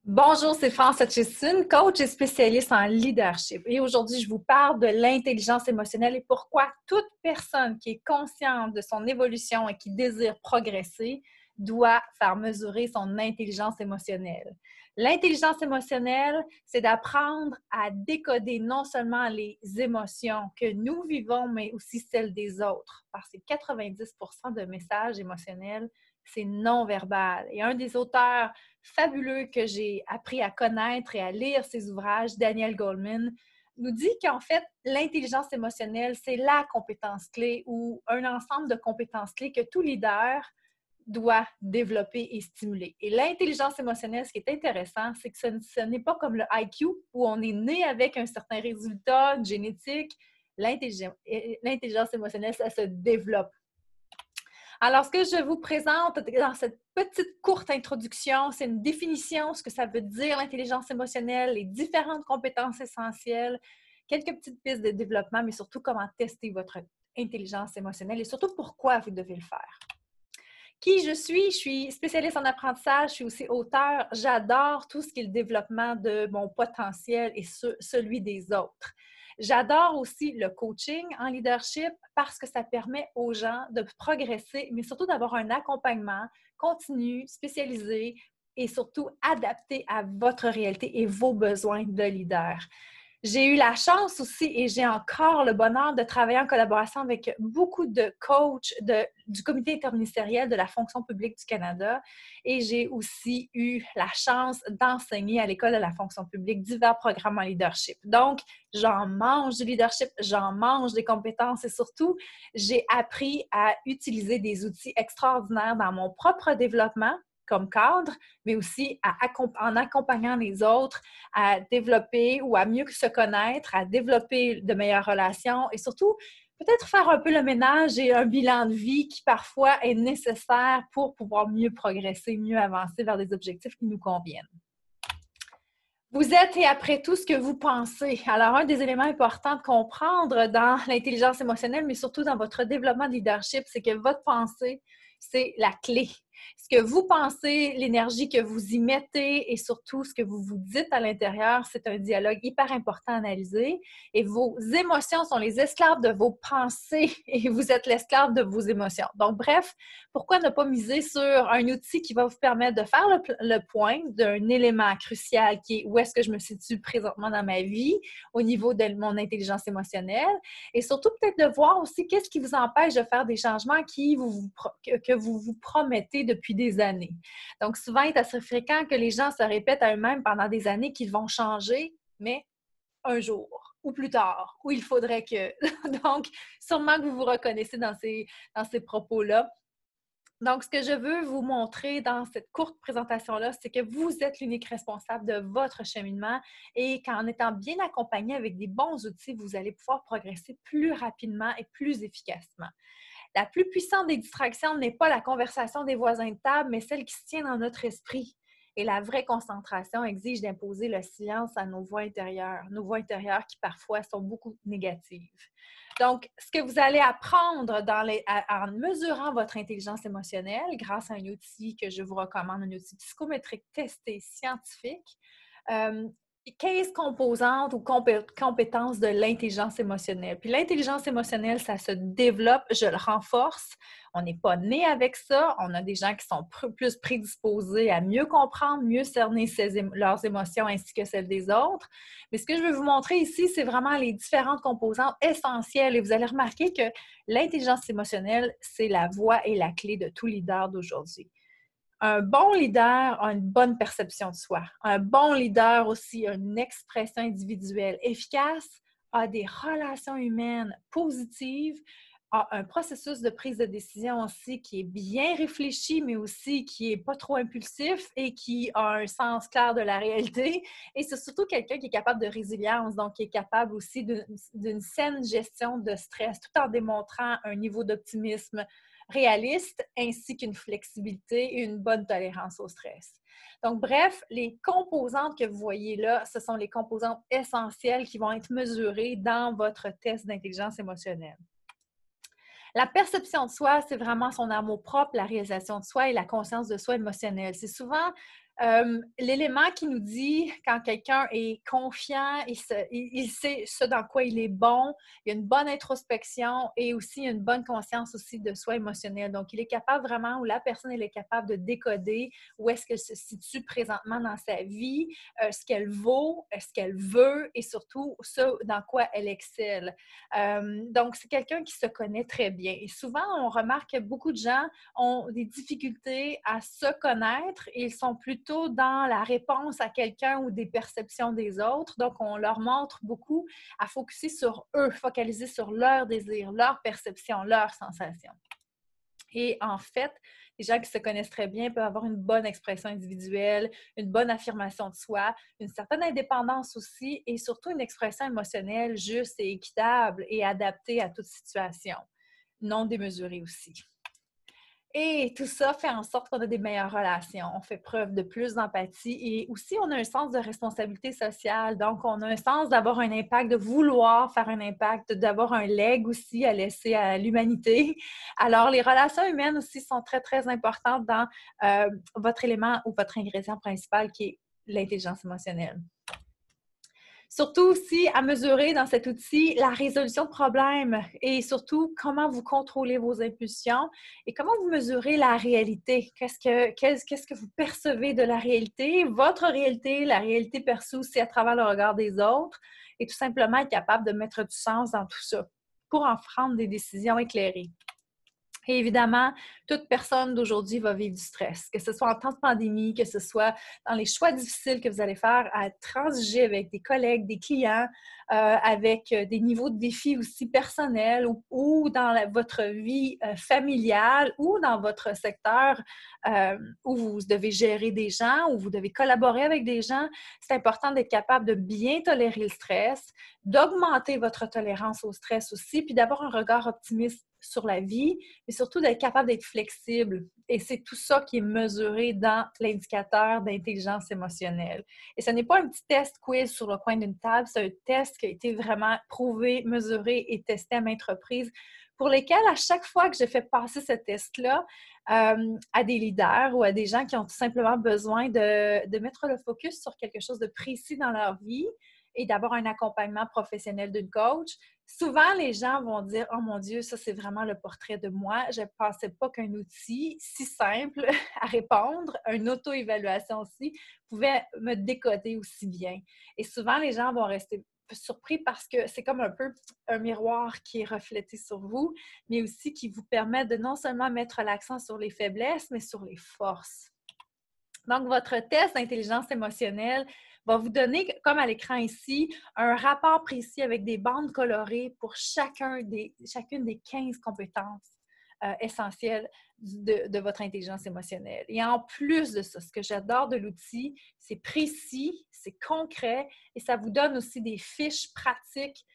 Bonjour, c'est France Hutchison, coach et spécialiste en leadership. Et aujourd'hui, je vous parle de l'intelligence émotionnelle et pourquoi toute personne qui est consciente de son évolution et qui désire progresser doit faire mesurer son intelligence émotionnelle. L'intelligence émotionnelle, c'est d'apprendre à décoder non seulement les émotions que nous vivons, mais aussi celles des autres. Parce que 90% de messages émotionnels, c'est non-verbal. Et un des auteurs fabuleux que j'ai appris à connaître et à lire ses ouvrages, Daniel Goleman, nous dit qu'en fait, l'intelligence émotionnelle, c'est la compétence clé ou un ensemble de compétences clés que tout leader doit développer et stimuler. Et l'intelligence émotionnelle, ce qui est intéressant, c'est que ce n'est pas comme le IQ où on est né avec un certain résultat, une génétique. L'intelligence émotionnelle, ça se développe. Alors, ce que je vous présente dans cette petite courte introduction, c'est une définition, ce que ça veut dire l'intelligence émotionnelle, les différentes compétences essentielles, quelques petites pistes de développement, mais surtout comment tester votre intelligence émotionnelle et surtout pourquoi vous devez le faire. Qui je suis? Je suis spécialiste en apprentissage, je suis aussi auteure. J'adore tout ce qui est le développement de mon potentiel et celui des autres. J'adore aussi le coaching en leadership parce que ça permet aux gens de progresser, mais surtout d'avoir un accompagnement continu, spécialisé et surtout adapté à votre réalité et vos besoins de leader. J'ai eu la chance aussi et j'ai encore le bonheur de travailler en collaboration avec beaucoup de coachs du comité interministériel de la fonction publique du Canada et j'ai aussi eu la chance d'enseigner à l'École de la fonction publique divers programmes en leadership. Donc, j'en mange du leadership, j'en mange des compétences et surtout, j'ai appris à utiliser des outils extraordinaires dans mon propre développement comme cadre, mais aussi en accompagnant les autres à développer ou à mieux se connaître, à développer de meilleures relations et surtout, peut-être faire un peu le ménage et un bilan de vie qui parfois est nécessaire pour pouvoir mieux progresser, mieux avancer vers des objectifs qui nous conviennent. Vous êtes et après tout ce que vous pensez. Alors, un des éléments importants de comprendre dans l'intelligence émotionnelle, mais surtout dans votre développement de leadership, c'est que votre pensée, c'est la clé. Ce que vous pensez, l'énergie que vous y mettez et surtout ce que vous vous dites à l'intérieur, c'est un dialogue hyper important à analyser. Et vos émotions sont les esclaves de vos pensées et vous êtes l'esclave de vos émotions. Donc, bref, pourquoi ne pas miser sur un outil qui va vous permettre de faire le point d'un élément crucial qui est où est-ce que je me situe présentement dans ma vie au niveau de mon intelligence émotionnelle et surtout peut-être de voir aussi qu'est-ce qui vous empêche de faire des changements que vous vous promettez depuis des années. Donc, souvent, il est assez fréquent que les gens se répètent à eux-mêmes pendant des années qu'ils vont changer, mais un jour ou plus tard, où il faudrait que... Donc, sûrement que vous vous reconnaissez dans ces propos-là. Donc, ce que je veux vous montrer dans cette courte présentation-là, c'est que vous êtes l'unique responsable de votre cheminement et qu'en étant bien accompagné avec des bons outils, vous allez pouvoir progresser plus rapidement et plus efficacement. La plus puissante des distractions n'est pas la conversation des voisins de table, mais celle qui se tient dans notre esprit. Et la vraie concentration exige d'imposer le silence à nos voix intérieures qui parfois sont beaucoup négatives. Donc, ce que vous allez apprendre en mesurant votre intelligence émotionnelle grâce à un outil que je vous recommande, un outil psychométrique testé scientifique, 15 composantes ou compétences de l'intelligence émotionnelle. Puis l'intelligence émotionnelle, ça se développe, je le renforce. On n'est pas né avec ça. On a des gens qui sont plus prédisposés à mieux comprendre, mieux cerner leurs émotions ainsi que celles des autres. Mais ce que je veux vous montrer ici, c'est vraiment les différentes composantes essentielles. Et vous allez remarquer que l'intelligence émotionnelle, c'est la voie et la clé de tout leader d'aujourd'hui. Un bon leader a une bonne perception de soi. Un bon leader aussi a une expression individuelle efficace, a des relations humaines positives, a un processus de prise de décision aussi qui est bien réfléchi, mais aussi qui n'est pas trop impulsif et qui a un sens clair de la réalité. Et c'est surtout quelqu'un qui est capable de résilience, donc qui est capable aussi d'une saine gestion de stress, tout en démontrant un niveau d'optimisme réaliste, ainsi qu'une flexibilité et une bonne tolérance au stress. Donc, bref, les composantes que vous voyez là, ce sont les composantes essentielles qui vont être mesurées dans votre test d'intelligence émotionnelle. La perception de soi, c'est vraiment son amour propre, la réalisation de soi et la conscience de soi émotionnelle. C'est souvent L'élément qui nous dit quand quelqu'un est confiant, il sait ce dans quoi il est bon, il y a une bonne introspection et aussi une bonne conscience aussi de soi émotionnelle. Donc, il est capable vraiment, ou la personne elle est capable de décoder où est-ce qu'elle se situe présentement dans sa vie, ce qu'elle vaut, ce qu'elle veut et surtout ce dans quoi elle excelle. Donc, c'est quelqu'un qui se connaît très bien. Et souvent, on remarque que beaucoup de gens ont des difficultés à se connaître et ils sont plutôt dans la réponse à quelqu'un ou des perceptions des autres. Donc, on leur montre beaucoup à focusser sur eux, focaliser sur leurs désirs, leurs perceptions, leurs sensations. Et en fait, les gens qui se connaissent très bien peuvent avoir une bonne expression individuelle, une bonne affirmation de soi, une certaine indépendance aussi et surtout une expression émotionnelle juste et équitable et adaptée à toute situation, non démesurée aussi. Et tout ça fait en sorte qu'on a des meilleures relations. On fait preuve de plus d'empathie et aussi on a un sens de responsabilité sociale. Donc, on a un sens d'avoir un impact, de vouloir faire un impact, d'avoir un legs aussi à laisser à l'humanité. Alors, les relations humaines aussi sont très, très importantes dans votre élément ou votre ingrédient principal qui est l'intelligence émotionnelle. Surtout aussi à mesurer dans cet outil la résolution de problèmes et surtout comment vous contrôlez vos impulsions et comment vous mesurez la réalité. Qu'est-ce que vous percevez de la réalité, votre réalité, la réalité perçue aussi à travers le regard des autres et tout simplement être capable de mettre du sens dans tout ça pour en prendre des décisions éclairées. Et évidemment, toute personne d'aujourd'hui va vivre du stress, que ce soit en temps de pandémie, que ce soit dans les choix difficiles que vous allez faire à transiger avec des collègues, des clients, avec des niveaux de défis aussi personnels ou dans votre vie familiale ou dans votre secteur où vous devez gérer des gens, où vous devez collaborer avec des gens. C'est important d'être capable de bien tolérer le stress, d'augmenter votre tolérance au stress aussi, puis d'avoir un regard optimiste sur la vie, mais surtout d'être capable d'être flexible. Et c'est tout ça qui est mesuré dans l'indicateur d'intelligence émotionnelle. Et ce n'est pas un petit test quiz sur le coin d'une table, c'est un test qui a été vraiment prouvé, mesuré et testé à maintes reprises, pour lesquels, à chaque fois que je fais passer ce test-là à des leaders ou à des gens qui ont tout simplement besoin de mettre le focus sur quelque chose de précis dans leur vie et d'avoir un accompagnement professionnel d'une coach, souvent, les gens vont dire « Oh mon Dieu, ça, c'est vraiment le portrait de moi. Je ne pensais pas qu'un outil si simple à répondre, une auto-évaluation aussi, pouvait me décoder aussi bien. » Et souvent, les gens vont rester surpris parce que c'est comme un peu un miroir qui est reflété sur vous, mais aussi qui vous permet de non seulement mettre l'accent sur les faiblesses, mais sur les forces. Donc, votre test d'intelligence émotionnelle va vous donner, comme à l'écran ici, un rapport précis avec des bandes colorées pour chacune des 15 compétences essentielles de votre intelligence émotionnelle. Et en plus de ça, ce que j'adore de l'outil, c'est précis, c'est concret et ça vous donne aussi des fiches pratiques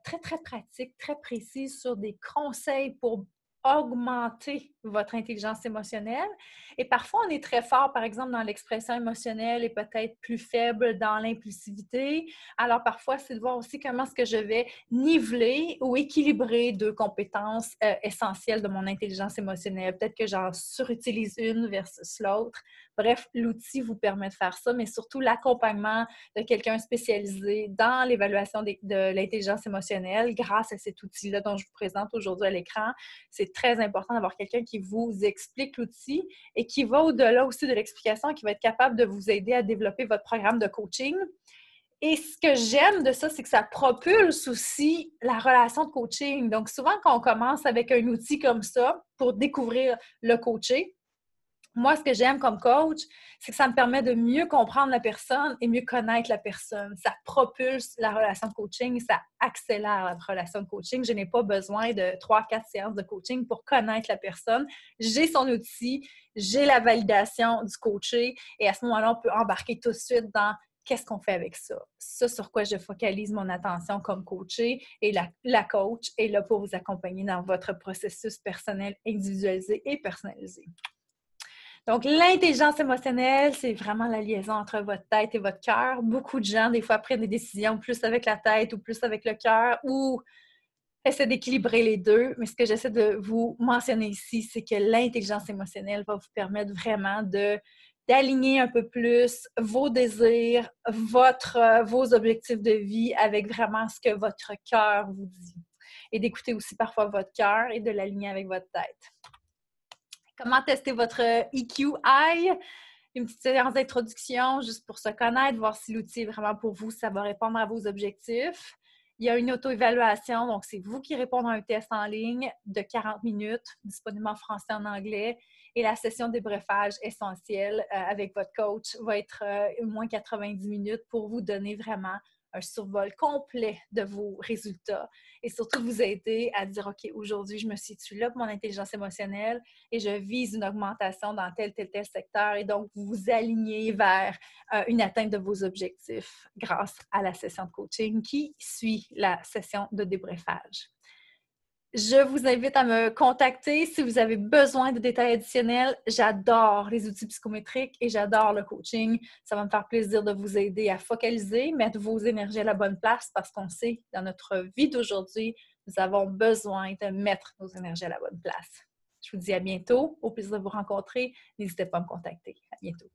très, très pratiques, très précises sur des conseils pour augmenter votre intelligence émotionnelle. Et parfois, on est très fort, par exemple, dans l'expression émotionnelle et peut-être plus faible dans l'impulsivité. Alors, parfois, c'est de voir aussi comment est-ce que je vais niveler ou équilibrer deux compétences essentielles de mon intelligence émotionnelle. Peut-être que j'en surutilise une versus l'autre. Bref, l'outil vous permet de faire ça, mais surtout l'accompagnement de quelqu'un spécialisé dans l'évaluation de l'intelligence émotionnelle grâce à cet outil-là dont je vous présente aujourd'hui à l'écran. C'est très important d'avoir quelqu'un qui vous explique l'outil et qui va au-delà aussi de l'explication, qui va être capable de vous aider à développer votre programme de coaching. Et ce que j'aime de ça, c'est que ça propulse aussi la relation de coaching. Donc, souvent, quand on commence avec un outil comme ça pour découvrir le coacher, moi, ce que j'aime comme coach, c'est que ça me permet de mieux comprendre la personne et mieux connaître la personne. Ça propulse la relation de coaching, ça accélère la relation de coaching. Je n'ai pas besoin de 3-4 séances de coaching pour connaître la personne. J'ai son outil, j'ai la validation du coaché et à ce moment-là, on peut embarquer tout de suite dans qu'est-ce qu'on fait avec ça. Ça sur quoi je focalise mon attention comme coachée et la coach est là pour vous accompagner dans votre processus personnel individualisé et personnalisé. Donc, l'intelligence émotionnelle, c'est vraiment la liaison entre votre tête et votre cœur. Beaucoup de gens, des fois, prennent des décisions plus avec la tête ou plus avec le cœur ou essaient d'équilibrer les deux. Mais ce que j'essaie de vous mentionner ici, c'est que l'intelligence émotionnelle va vous permettre vraiment de d'aligner un peu plus vos désirs, vos objectifs de vie avec vraiment ce que votre cœur vous dit. Et d'écouter aussi parfois votre cœur et de l'aligner avec votre tête. Comment tester votre EQI? Une petite séance d'introduction juste pour se connaître, voir si l'outil est vraiment pour vous, si ça va répondre à vos objectifs. Il y a une auto-évaluation, donc c'est vous qui répondez à un test en ligne de 40 minutes, disponible en français et en anglais. Et la session de débriefage essentielle avec votre coach va être au moins 90 minutes pour vous donner vraiment un survol complet de vos résultats et surtout vous aider à dire, OK, aujourd'hui, je me situe là pour mon intelligence émotionnelle et je vise une augmentation dans tel secteur et donc vous vous alignez vers une atteinte de vos objectifs grâce à la session de coaching qui suit la session de débriefage. Je vous invite à me contacter si vous avez besoin de détails additionnels. J'adore les outils psychométriques et j'adore le coaching. Ça va me faire plaisir de vous aider à focaliser, mettre vos énergies à la bonne place parce qu'on sait, dans notre vie d'aujourd'hui, nous avons besoin de mettre nos énergies à la bonne place. Je vous dis à bientôt. Au plaisir de vous rencontrer. N'hésitez pas à me contacter. À bientôt.